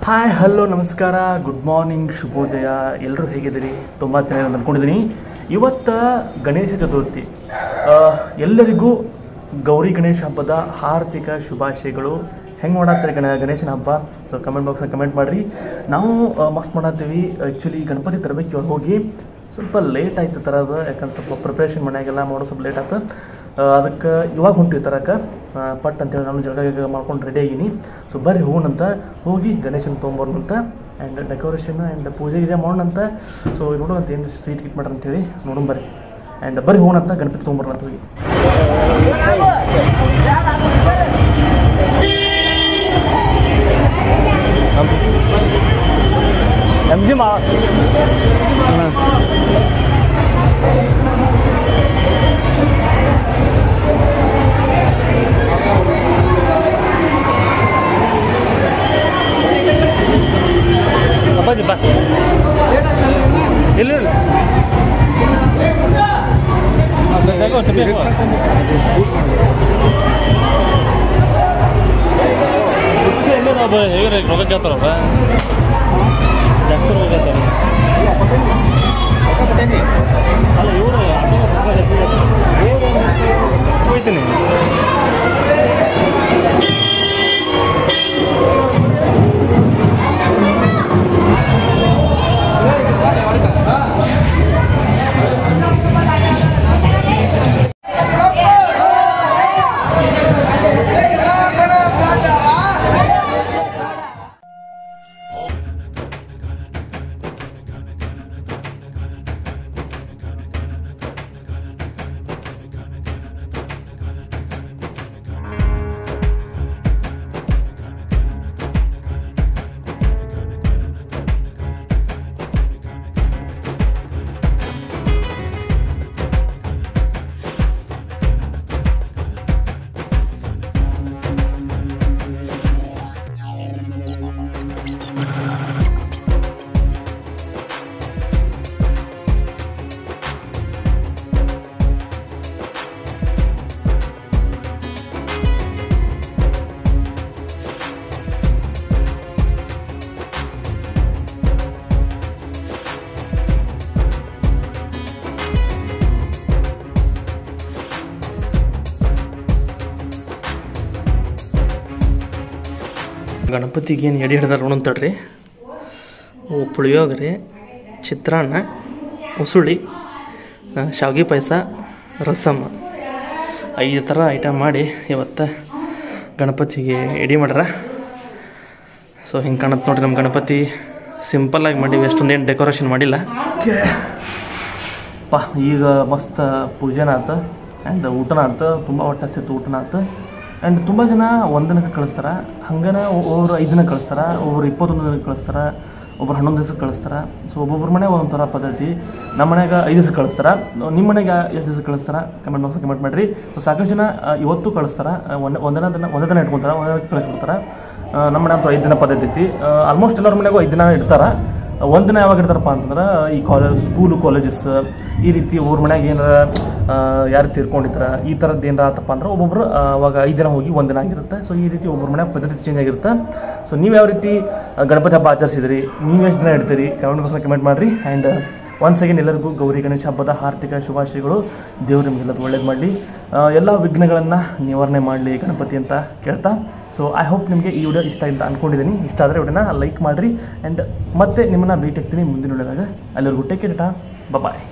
Hi hello ನಮಸ್ಕಾರ good morning ಶುಭೋದಯ ಎಲ್ಲರೂ ಹೇಗಿದ್ದೀರಿ ತುಂಬ ಚೆನ್ನಾಗಿ ಅಂದ್ಕೊಂಡಿದ್ದೀನಿ ಇವತ್ತು ಗಣೇಶ ಚತುರ್ಥಿ ಎಲ್ಲರಿಗೂ ಗೌರಿ ಗಣೇಶ ಹಬ್ಬದ ಹಾರ್ದಿಕ ಶುಭಾಶಯಗಳು ಹೆಂಗೆ ಮಾಡತ್ತೀರಿ ಗಣೇಶನ ಹಬ್ಬ ಸೊ ಕಮೆಂಟ್ ಬಾಕ್ಸಲ್ಲಿ ಕಮೆಂಟ್ ಮಾಡಿರಿ ನಾವು ಮಸ್ತ್ ಮಾಡತ್ತೀವಿ ಆ್ಯಕ್ಚುಲಿ ಗಣಪತಿ ತರಬೇಕು ಇವಾಗ ಹೋಗಿ ಸ್ವಲ್ಪ ಲೇಟ್ ಆಯ್ತು ತರೋದು ಯಾಕಂದ್ರೆ ಸ್ವಲ್ಪ ಪ್ರಿಪ್ರೇಷನ್ ಮನೆಯಾಗೆಲ್ಲ ಮಾಡೋ ಸ್ವಲ್ಪ ಲೇಟ್ ಆಯ್ತು ಅದಕ್ಕೆ ಇವಾಗ ಹೊಂಟಿವಿ ತರಕ್ಕೆ ಪಟ್ ಅಂತೇಳಿ ನಾನು ಜಳಕ ಮಾಡ್ಕೊಂಡು ರೆಡಿ ಆಗೀನಿ ಸೊ ಬರ್ರಿ ಹೋಗೋಣಂತ ಹೋಗಿ ಗಣೇಶನ ತೊಗೊಂಬರೋಣಂತ ಆ್ಯಂಡ್ ಡೆಕೋರೇಷನ್ ಆ್ಯಂಡ್ ಪೂಜೆ ಗೀಜೆ ಮಾಡೋಣಂತ ಸೊ ನೋಡೋಣಂತ ಏನು ಸ್ವೀಟ್ ಗಿಟ್ ಮಾಡ್ರಿ ಅಂತೇಳಿ ನೋಡೋಣ ಬರ್ರಿ ಆ್ಯಂಡ್ ಬರ್ರಿ ಹೋಗೋಣಂತ ಗಣಪತಿ ತೊಗೊಂಬರೋಣಂತ ಹೋಗಿ MG ಮಾ ಅಪ್ಪಾಜಿ ಬಾ ಇಲ್ಲ ಹೇಗೆ ರೊಕ್ಕ ಕೇಳ್ತಾರವ್ರ ಜಾಸ್ತಿ ರೊಕ್ಕ ಕೇಳ್ತಾರೆ ಅಲ್ಲ ಇವರು ಹೋಯ್ತೀನಿ ಗಣಪತಿಗೆ ಏನು ಎಡೆ ಹಿಡ್ದಾರ ನೋಡಂತಡ್ರಿ ಪುಳಿಯೋಗರೆ ಚಿತ್ರಾನ್ನ ಉಸುಳಿ ಶಾವಿಗೆ ಪಾಯಸ ರಸಮ್ 5 ಥರ ಐಟಮ್ ಮಾಡಿ ಇವತ್ತು ಗಣಪತಿಗೆ ಎಡೆ ಮಾಡ್ಯಾರ ಸೊ ಹಿಂಗೆ ಕಾಣತ್ತೆ ನೋಡ್ರಿ ನಮ್ಮ ಗಣಪತಿ ಸಿಂಪಲ್ಲಾಗಿ ಮಾಡೀವಿ ಎಷ್ಟೊಂದೇನು ಡೆಕೋರೇಷನ್ ಮಾಡಿಲ್ಲ ಪಾ ಈಗ ಮಸ್ತ್ ಪೂಜೆನ ಆಯ್ತು ಆ್ಯಂಡ್ ಊಟನ ಆಯ್ತು ತುಂಬ ಹೊಟ್ಟೆ ಹಸಿತ್ತು ಊಟನ ಆಯ್ತು ಆ್ಯಂಡ್ ತುಂಬ ಜನ 1 ದಿನಕ್ಕೆ ಕಳಿಸ್ತಾರೆ ಹಂಗನೇ ಒಬ್ಬರು 5 ದಿನ ಕಳಿಸ್ತಾರೆ ಒಬ್ಬರು 21 ದಿನಕ್ಕೆ ಕಳಿಸ್ತಾರೆ ಒಬ್ಬರು 11 ದಿವಸಕ್ಕೆ ಕಳಿಸ್ತಾರೆ ಸೊ ಒಬ್ಬೊಬ್ಬರ ಮನೆ ಒಂಥರ ಪದ್ಧತಿ ನಮ್ಮ ಮನೆಗೆ 5 ದಿವಸಕ್ಕೆ ಕಳಿಸ್ತಾರೆ ನಿಮ್ಮ ಮನೆಗೆ ಎಷ್ಟು ದಿವಸಕ್ಕೆ ಕಳಿಸ್ತಾರೆ ಕಮೆಂಟ್ ಬಾಕ್ಸ್ ಕಮೆಂಟ್ ಮಾಡಿರಿ ಸೊ ಸಾಕಷ್ಟು ಜನ ಇವತ್ತು ಕಳಿಸ್ತಾರೆ ಒಂದೇ ದಿನ ಇಟ್ಕೊತಾರೆ ಒಂದೇ ದಿನ ಕಳಿಸ್ಬಿಡ್ತಾರೆ ನಮ್ಮ ಮನೆ ಅಂತೂ 5 ದಿನ ಪದ್ಧತಿ ಐತಿ ಆಲ್ಮೋಸ್ಟ್ ಎಲ್ಲರ ಮನೆಗೂ 5 ದಿನ ಇಡ್ತಾರೆ 1 ದಿನ ಯಾವಾಗ ಇಡ್ತಾರಪ್ಪ ಅಂತಂದ್ರೆ ಈ ಸ್ಕೂಲು ಕಾಲೇಜಸ್ ಈ ರೀತಿ ಊರ ಮನ್ಯಾಗ ಏನಾರ ಯಾರು ತೀರ್ಕೊಂಡಿರ್ತಾರೆ ಈ ಥರದ್ದು ಏನಾರ ಆತಪ್ಪ ಅಂದ್ರೆ ಒಬ್ಬೊಬ್ರು ಅವಾಗ 5 ದಿನ ಹೋಗಿ 1 ದಿನ ಆಗಿರುತ್ತೆ ಸೊ ಈ ರೀತಿ ಒಬ್ಬರ ಮನ್ಯಾಗ ಪದ್ಧತಿ ಚೇಂಜ್ ಆಗಿರುತ್ತೆ ಸೊ ನೀವು ಯಾವ ರೀತಿ ಗಣಪತಿ ಹಬ್ಬ ಆಚರಿಸಿದ್ರಿ ನೀವು ಎಷ್ಟು ದಿನ ಇಡ್ತೀರಿ ಕಮೆಂಟ್ ಬಾಕ್ಸ್ನ ಕಮೆಂಟ್ ಮಾಡಿರಿ ಆ್ಯಂಡ್ ಒನ್ಸ್ ಅಗೇನ್ ಎಲ್ಲರಿಗೂ ಗೌರಿ ಗಣೇಶ ಹಬ್ಬದ ಹಾರ್ದಿಕ ಶುಭಾಶಯಗಳು ದೇವರು ನಿಮಗೆಲ್ಲದು ಒಳ್ಳೇದು ಮಾಡಲಿ ಎಲ್ಲ ವಿಘ್ನಗಳನ್ನು ನಿವಾರಣೆ ಮಾಡಲಿ ಗಣಪತಿ ಅಂತ ಕೇಳ್ತಾ ಸೊ ಐ ಹೋಪ್ ನಿಮಗೆ ಈ ವಿಡಿಯೋ ಇಷ್ಟ ಅಂತ ಅಂದ್ಕೊಂಡಿದ್ದೀನಿ ಇಷ್ಟ ಆದರೆ ವಿಡಿಯೋನ ಲೈಕ್ ಮಾಡಿರಿ ಆ್ಯಂಡ್ ಮತ್ತೆ ನಿಮ್ಮನ್ನು ಭೇಟಿ ಆಗ್ತೀನಿ ಮುಂದಿನ ವಿಡಿಯೋದಾಗ ಅಲ್ಲಿವರೆಗೂ ಟೇಕ್ ಕೇರ್ ಬಾಯ್.